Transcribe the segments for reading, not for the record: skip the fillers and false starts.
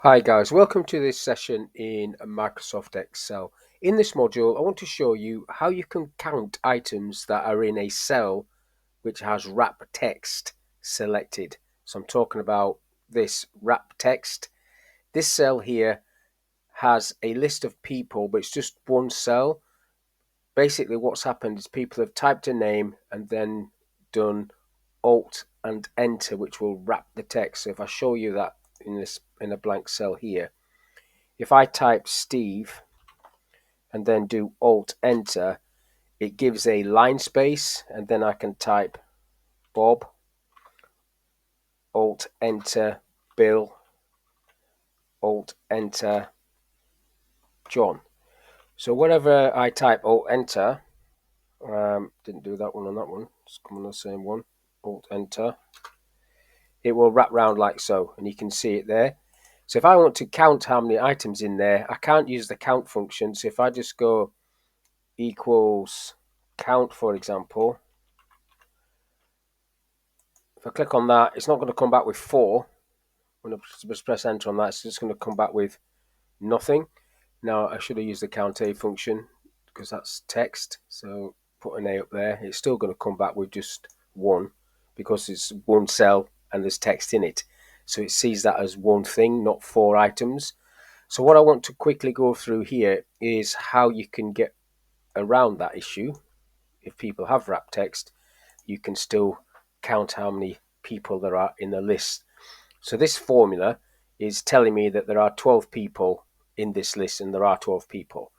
Hi guys, welcome to this session in Microsoft Excel. In this module, I want to show you how you can count items that are in a cell which has wrap text selected. So I'm talking about this wrap text. This cell here has a list of people, but it's just one cell. Basically what's happened is people have typed a name and then done Alt and Enter, which will wrap the text. So if I show you that in a blank cell here, if I type Steve and then do Alt Enter, it gives a line space, and then I can type Bob, Alt Enter Bill, Alt Enter John. So whenever I type Alt Enter, didn't do that one on that one, it's come on the same one, Alt Enter, it will wrap round like so, and you can see it there. So if I want to count how many items in there, I can't use the count function. So if I just go equals count, for example, if I click on that, it's not going to come back with 4. When I just press enter on that, it's just going to come back with nothing. Now I should have used the count A function because that's text. So put an A up there. It's still going to come back with just 1 because it's one cell and there's text in it. So it sees that as one thing, not 4 items. So what I want to quickly go through here is how you can get around that issue. If people have wrap text, you can still count how many people there are in the list. So this formula is telling me that there are 12 people in this list, and there are 12 people.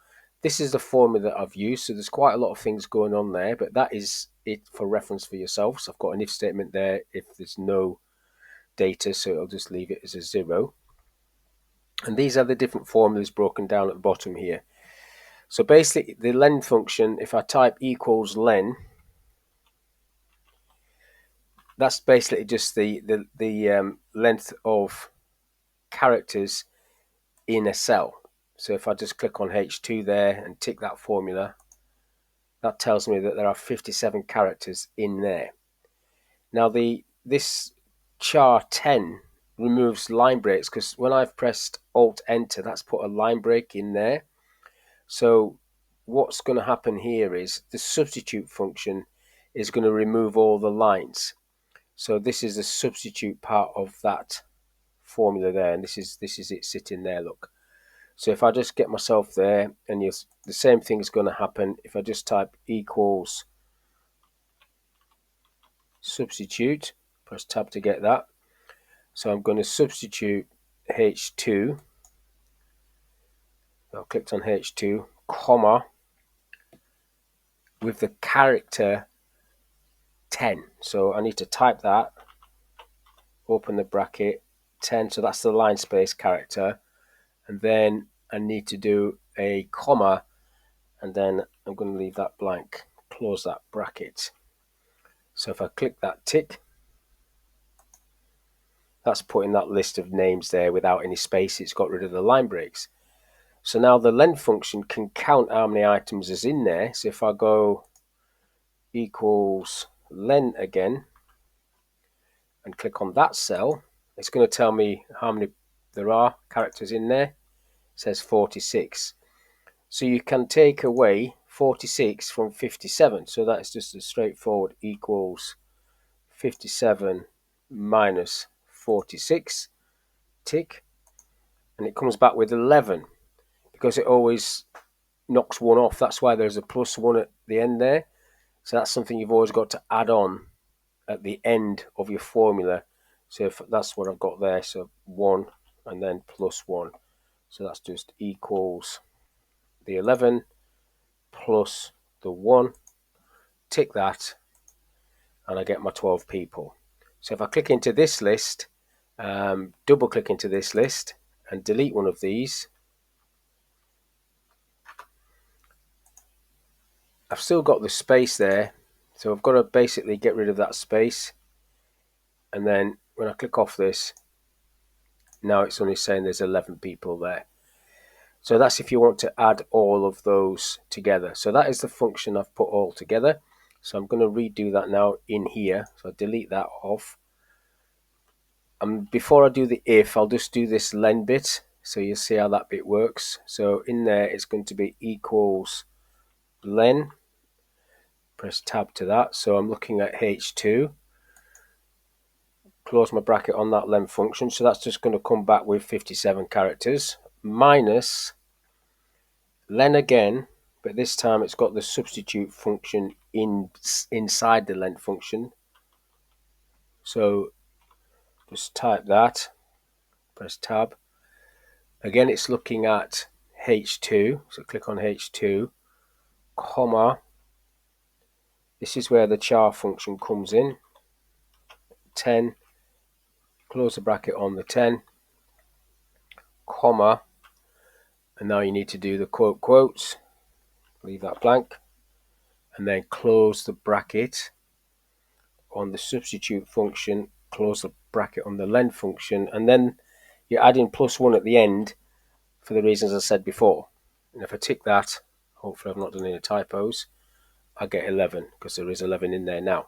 This is the formula that I've used, so there's quite a lot of things going on there, but that is it for reference for yourself. So I've got an if statement there if there's no data, so I'll just leave it as a 0. And these are the different formulas broken down at the bottom here. So basically the len function, if I type equals len, that's basically just the length of characters in a cell. So if I just click on H2 there and tick that formula, that tells me that there are 57 characters in there. Now this char 10 removes line breaks, because when I've pressed Alt Enter, that's put a line break in there. So what's going to happen here is the substitute function is going to remove all the lines. So this is the substitute part of that formula there, and this is it sitting there, look. So if I just get myself there, and the same thing is going to happen if I just type equals substitute, press tab to get that. So I'm going to substitute H2. I clicked on H2, comma, with the character 10. So I need to type that, open the bracket, 10, so that's the line space character, and then I need to do a comma, and then I'm going to leave that blank, close that bracket. So if I click that tick, that's putting that list of names there without any space. It's got rid of the line breaks. So now the len function can count how many items is in there. So if I go equals len again and click on that cell, it's going to tell me how many there are characters in there. It says 46. So you can take away 46 from 57. So that's just a straightforward equals 57 minus 46, tick, and it comes back with 11 because it always knocks one off. That's why there's a +1 at the end there. So that's something you've always got to add on at the end of your formula. So if that's what I've got there, so 1 and then +1. So that's just equals the 11 plus the 1, tick that, and I get my 12 people. So if I click into this list, double click into this list and delete one of these, I've still got the space there, so I've got to basically get rid of that space, and then when I click off this, now it's only saying there's 11 people there. So that's if you want to add all of those together. So that is the function I've put all together. So I'm going to redo that now in here. So I delete that off. And before I do the if, I'll just do this len bit, so you'll see how that bit works. So in there, it's going to be equals len. Press tab to that. So I'm looking at h2. Close my bracket on that len function. So that's just going to come back with 57 characters minus len again, but this time it's got the substitute function inside the len function. So just type that, press tab. Again, it's looking at h2, so click on h2, comma, this is where the char function comes in, 10, close the bracket on the 10, comma, and now you need to do the quotes, leave that blank, and then close the bracket on the substitute function, close the bracket on the len function, and then you're adding +1 at the end for the reasons I said before. And if I tick that, hopefully I've not done any typos, I get 11 because there is 11 in there now.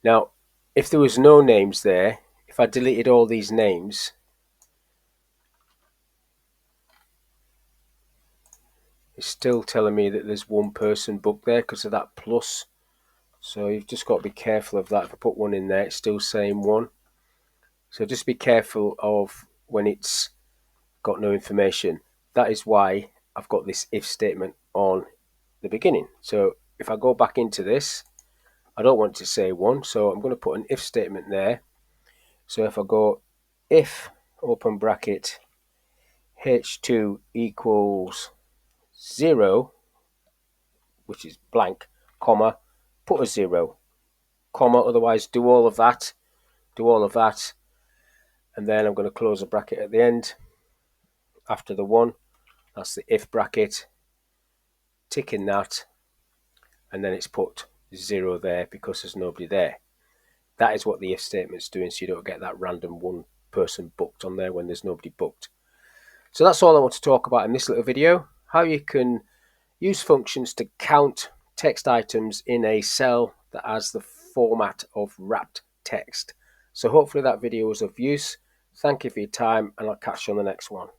Now, if there was no names there, if I deleted all these names, it's still telling me that there's one person booked there because of that plus. So you've just got to be careful of that. If I put 1 in there, it's still saying 1. So just be careful of when it's got no information. That is why I've got this if statement on the beginning. So if I go back into this, I don't want to say 1, so I'm going to put an if statement there. So if I go if, open bracket, h2 equals 0, which is blank, comma, put a 0, comma, otherwise do all of that, and then I'm going to close a bracket at the end after the 1. That's the if bracket, tick in that, and then it's put 0 there because there's nobody there. That is what the if statement's doing, so you don't get that random one person booked on there when there's nobody booked. So that's all I want to talk about in this little video, how you can use functions to count text items in a cell that has the format of wrapped text. So hopefully that video was of use. Thank you for your time, and I'll catch you on the next one.